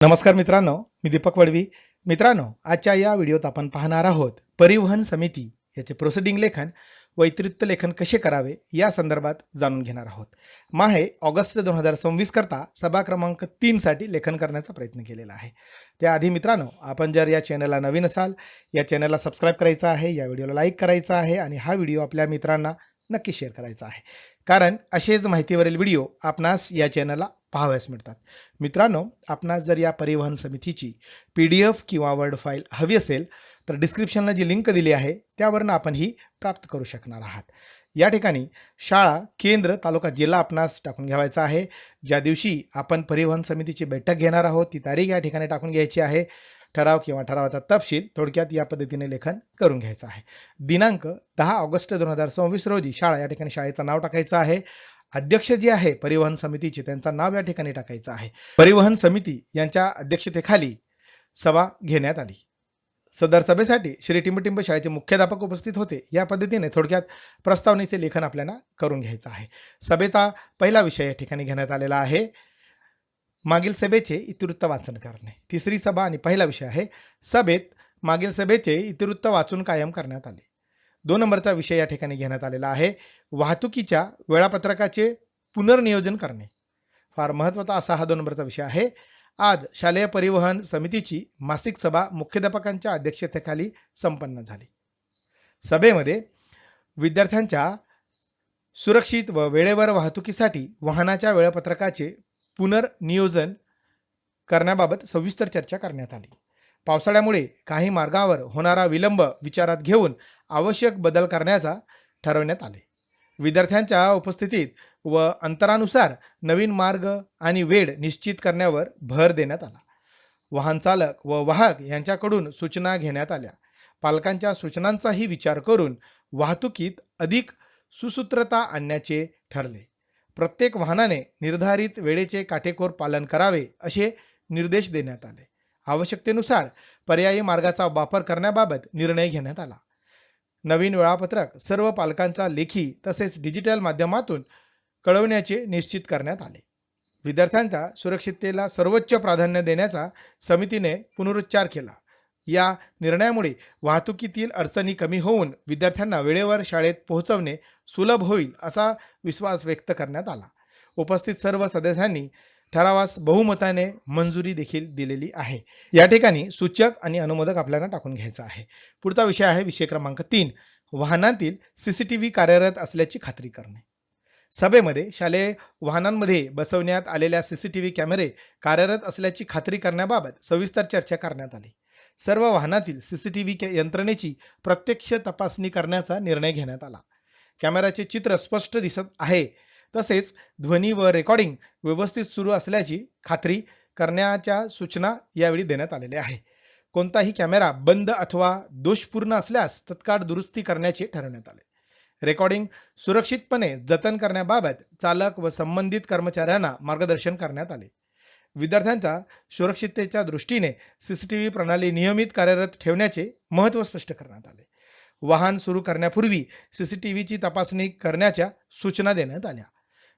नमस्कार मित्रांनो, मी दीपक वडवी. मित्रांनो, आजच्या या व्हिडिओत आपण पाहणार आहोत परिवहन समिती याचे प्रोसिडिंग लेखन व इत्युक्त लेखन कसे करावे या संदर्भात जाणून घेणार आहोत. माहे ऑगस्ट 2026 करता सभा क्रमांक 3 साठी लेखन करण्याचा प्रयत्न केलेला आहे. त्याआधी मित्रांनो, आपण जर या चॅनलला नवीन असाल, या चॅनलला सबस्क्राईब करायचं आहे, या व्हिडिओला लाईक करायचा आहे आणि हा व्हिडिओ आपल्या मित्रांना नक्की शेअर करायचा आहे. कारण असेच माहितीवरील व्हिडिओ आपणास या चॅनलला पाहावयास मिळतात. मित्रांनो, आपणास जर या परिवहन समितीची PDF किंवा वर्ड फाईल हवी असेल तर डिस्क्रिप्शनला जी लिंक दिली आहे त्यावरून आपण ही प्राप्त करू शकणार आहात. या ठिकाणी शाळा, केंद्र, तालुका, जिल्हा आपणास टाकून घ्यायचा आहे. ज्या दिवशी आपण परिवहन समितीची बैठक घेणार आहोत ती तारीख या ठिकाणी टाकून घ्यायची आहे. ठराव किंवा ठरावाचा तपशील थोडक्यात या पद्धतीने लेखन करून घ्यायचं आहे. दिनांक 10 ऑगस्ट 2026 रोजी शाळा या ठिकाणी शाळेचं नाव टाकायचं आहे. अध्यक्ष जे आहे परिवहन समितीचे त्यांचं नाव या ठिकाणी टाकायचं आहे. परिवहन समिती यांच्या अध्यक्षतेखाली सभा घेण्यात आली. सदर सभेसाठी श्री टिंबटिंब शाळेचे मुख्याध्यापक उपस्थित होते. या पद्धतीने थोडक्यात प्रस्तावनेचे लेखन आपल्याला करून घ्यायचं आहे. सभेचा पहिला विषय या ठिकाणी घेण्यात आलेला आहे मागील सभेचे इतिवृत्त वाचन करणे. तिसरी सभा आणि पहिला विषय आहे सभेत मागील सभेचे इतिवृत्त वाचून कायम करण्यात आले. 2 नंबरचा विषय या ठिकाणी घेण्यात आलेला आहे वाहतुकीच्या वेळापत्रकाचे पुनर्नियोजन करणे. फार महत्त्वाचा असा हा 2 नंबरचा विषय आहे. आज शालेय परिवहन समितीची मासिक सभा मुख्याध्यापकांच्या अध्यक्षतेखाली संपन्न झाली. सभेमध्ये विद्यार्थ्यांच्या सुरक्षित व वेळेवर वाहतुकीसाठी वाहनाच्या वेळापत्रकाचे पुनर्नियोजन करण्याबाबत सविस्तर चर्चा करण्यात आली. पावसाळ्यामुळे काही मार्गावर होणारा विलंब विचारात घेऊन आवश्यक बदल करण्याचा ठरवण्यात आले. विद्यार्थ्यांच्या उपस्थितीत व अंतरानुसार नवीन मार्ग आणि वेळ निश्चित करण्यावर भर देण्यात आला. वाहन चालक व वाहक यांच्याकडून सूचना घेण्यात आल्या. पालकांच्या सूचनांचाही विचार करून वाहतुकीत अधिक सुसूत्रता आणण्याचे ठरले. प्रत्येक वाहनाने निर्धारित वेळेचे काटेकोर पालन करावे असे निर्देश देण्यात आले. आवश्यकतेनुसार पर्यायी मार्गाचा वापर करण्याबाबत निर्णय घेण्यात आला. नवीन वेळापत्रक सर्व पालकांचा लेखी तसेच डिजिटल माध्यमातून कळवण्याचे निश्चित करण्यात आले. विद्यार्थ्यांच्या सुरक्षिततेला सर्वोच्च प्राधान्य देण्याचा समितीने पुनरुच्चार केला. या निर्णयामुळे वाहतुकीतील अडचणी कमी होऊन विद्यार्थ्यांना वेळेवर शाळेत पोहोचवणे सुलभ होईल असा विश्वास व्यक्त करण्यात आला. उपस्थित सर्व सदस्यांनी ठरावास बहुमताने मंजुरी देखील दिलेली आहे. या ठिकाणी सूचक आणि अनुमोदक आपल्याला टाकून घ्यायचा आहे. पुढचा विषय आहे विषय क्रमांक 3 वाहनांतील CCTV कार्यरत असल्याची खात्री करणे. सभेमध्ये शालेय वाहनांमध्ये बसवण्यात आलेल्या CCTV कॅमेरे कार्यरत असल्याची खात्री करण्याबाबत सविस्तर चर्चा करण्यात आली. सर्व वाहनातील CCTV यंत्रणेची प्रत्यक्ष तपासणी करण्याचा निर्णय घेण्यात आला. कॅमेराचे चित्र स्पष्ट दिसत आहे तसेच ध्वनी व रेकॉर्डिंग व्यवस्थित सुरू असल्याची खात्री करण्याच्या सूचना यावेळी देण्यात आलेल्या आहे. कोणताही कॅमेरा बंद अथवा दोषपूर्ण असल्यास तत्काळ दुरुस्ती करण्याचे ठरवण्यात आले. रेकॉर्डिंग सुरक्षितपणे जतन करण्याबाबत चालक व संबंधित कर्मचाऱ्यांना मार्गदर्शन करण्यात आले. विद्यार्थ्यांच्या सुरक्षिततेच्या दृष्टीने CCTV प्रणाली नियमित कार्यरत ठेवण्याचे महत्त्व स्पष्ट करण्यात आले. वाहन सुरू करण्यापूर्वी CCTVची तपासणी करण्याच्या सूचना देण्यात आल्या.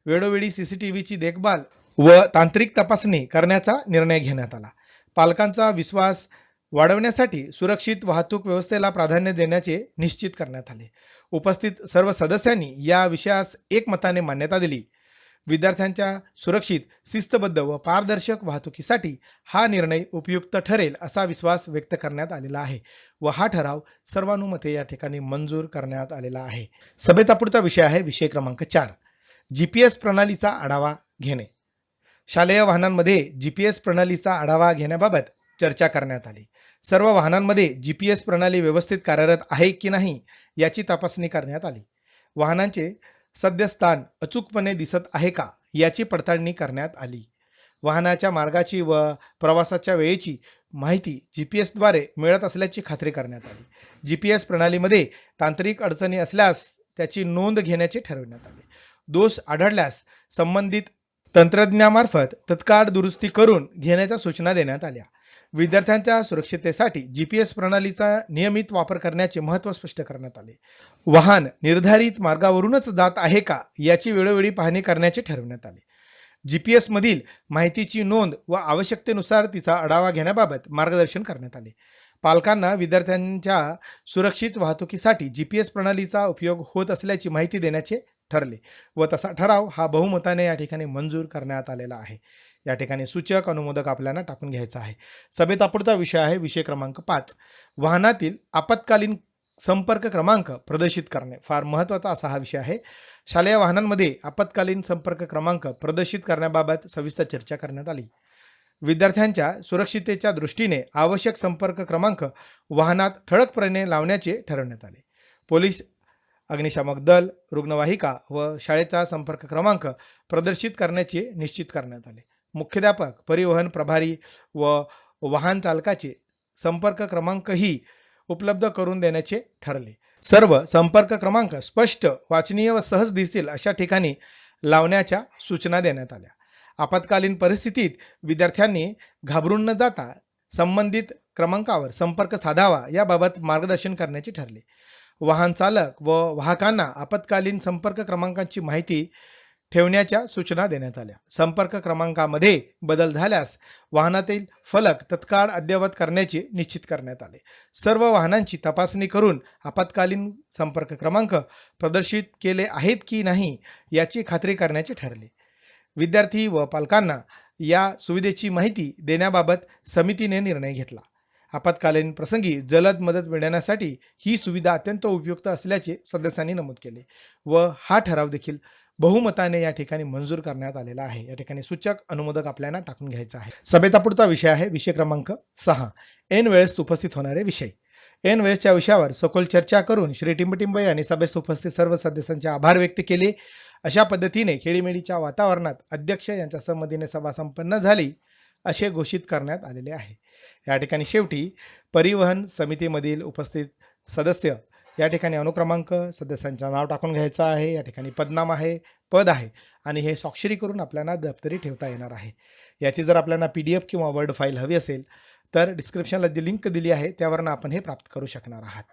वेळोवेळी CCTVची देखभाल व तांत्रिक तपासणी करण्याचा निर्णय घेण्यात आला. पालकांचा विश्वास वाढवण्यासाठी सुरक्षित वाहतूक व्यवस्थेला प्राधान्य देण्याचे निश्चित करण्यात आले. उपस्थित सर्व सदस्यांनी या विषयास एकमताने मान्यता दिली. विद्यार्थ्यांच्या सुरक्षित, शिस्तबद्ध व पारदर्शक वाहतुकीसाठी हा निर्णय उपयुक्त ठरेल असा विश्वास व्यक्त करण्यात आलेला आहे व हा ठराव सर्वानुमते या ठिकाणी मंजूर करण्यात आलेला आहे. सभेचा पुढचा विषय आहे विषय क्रमांक 4 GPS प्रणालीचा आढावा घेणे. शालेय वाहनांमध्ये GPS प्रणालीचा आढावा घेण्याबाबत चर्चा करण्यात आली. सर्व वाहनांमध्ये GPS प्रणाली व्यवस्थित कार्यरत आहे की नाही याची तपासणी करण्यात आली. वाहनांचे सद्यस्थान अचूकपणे दिसत आहे का याची पडताळणी करण्यात आली. वाहनाच्या मार्गाची व प्रवासाच्या वेळेची माहिती GPSद्वारे मिळत असल्याची खात्री करण्यात आली. GPS प्रणालीमध्ये तांत्रिक अडचणी असल्यास त्याची नोंद घेण्याचे ठरवण्यात आले. दोष आढळल्यास संबंधित तंत्रज्ञामार्फत तत्काळ दुरुस्ती करून घेण्याच्या सूचना देण्यात आल्या. विद्यार्थ्यांच्या सुरक्षिततेसाठी GPS प्रणालीचा नियमित वापर करण्याचे महत्त्व स्पष्ट करण्यात आले. वाहन निर्धारित मार्गावरूनच जात आहे का याची वेळोवेळी पाहणी करण्याचे ठरवण्यात आले. GPS मधील माहितीची नोंद व आवश्यकतेनुसार तिचा आढावा घेण्याबाबत मार्गदर्शन करण्यात आले. पालकांना विद्यार्थ्यांच्या सुरक्षित वाहतुकीसाठी GPS प्रणालीचा उपयोग होत असल्याची माहिती देण्याचे ठरले व तसा ठराव हा बहुमताने या ठिकाणी मंजूर करण्यात आलेला आहे. या ठिकाणी सूचक अनुमोदक आपल्याला टाकून घ्यायचा आहे. सभेत पुढचा विषय आहे विषय क्रमांक 5. वाहनातील आपत्कालीन संपर्क क्रमांक प्रदर्शित करणे. फार महत्त्वाचा असा हा विषय आहे. शालेय वाहनांमध्ये आपत्कालीन संपर्क क्रमांक प्रदर्शित करण्याबाबत सविस्तर चर्चा करण्यात आली. विद्यार्थ्यांच्या सुरक्षिततेच्या दृष्टीने आवश्यक संपर्क क्रमांक वाहनात ठळकपणे लावण्याचे ठरवण्यात आले. पोलीस, अग्निशामक दल, रुग्णवाहिका व शाळेचा संपर्क क्रमांक प्रदर्शित करण्याचे निश्चित करण्यात आले. मुख्याध्यापक, परिवहन प्रभारी व वाहन चालकाचे संपर्क क्रमांकही उपलब्ध करून देण्याचे ठरले. सर्व संपर्क क्रमांक स्पष्ट, वाचनीय व सहज दिसतील अशा ठिकाणी लावण्याच्या सूचना देण्यात आल्या. आपत्कालीन परिस्थितीत विद्यार्थ्यांनी घाबरून न जाता संबंधित क्रमांकावर संपर्क साधावा याबाबत मार्गदर्शन करण्याचे ठरले. वाहन चालक व वाहकांना आपत्कालीन संपर्क क्रमांकांची माहिती ठेवण्याच्या सूचना देण्यात आल्या. संपर्क क्रमांकामध्ये बदल झाल्यास वाहनातील फलक तत्काळ अद्ययावत करण्याचे निश्चित करण्यात आले. सर्व वाहनांची तपासणी करून आपत्कालीन संपर्क क्रमांक प्रदर्शित केले आहेत की नाही याची खात्री करण्याचे ठरले. विद्यार्थी व पालकांना या सुविधेची माहिती देण्याबाबत समितीने निर्णय घेतला. आपत्कालीन प्रसंगी जलद मदत मिळवण्यासाठी ही सुविधा अत्यंत उपयुक्त असल्याचे सदस्यांनी नमूद केले व हा ठराव देखील बहुमताने या ठिकाणी मंजूर करण्यात आलेला आहे. या ठिकाणी सूचक अनुमोदक आपल्याला टाकून घ्यायचा आहे. सभेचा पुढचा विषय आहे विषय क्रमांक 6. ऐन वेळेस उपस्थित होणारे विषय. ऐन वेळेसच्या विषयावर सखोल चर्चा करून श्री टिंबटिंब यांनी सभेस उपस्थित सर्व सदस्यांचे आभार व्यक्त केले. अशा पद्धतीने खेळीमेळीच्या वातावरणात अध्यक्ष यांच्या संमतीने सभा संपन्न झाली असे घोषित करण्यात आलेले आहे. या ठिकाणी शेवटी परिवहन समितीमधील उपस्थित सदस्य या ठिकाणी अनुक्रमांक सदस्यांचं नाव टाकून घ्यायचं आहे. या ठिकाणी पदनाम आहे, पद आहे आणि हे स्वाक्षरी करून आपल्याला दप्तरी ठेवता येणार आहे. याची जर आपल्याला PDF किंवा वर्ड फाईल हवी असेल तर डिस्क्रिप्शनला जी लिंक दिली आहे त्यावरून आपण हे प्राप्त करू शकणार आहात.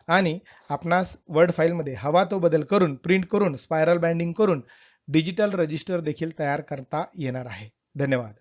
आणि आपणास वर्ड फाईलमध्ये हवा तो बदल करून प्रिंट करून स्पायरल बाइंडिंग करून डिजिटल रजिस्टर देखील तयार करता येणार आहे. धन्यवाद.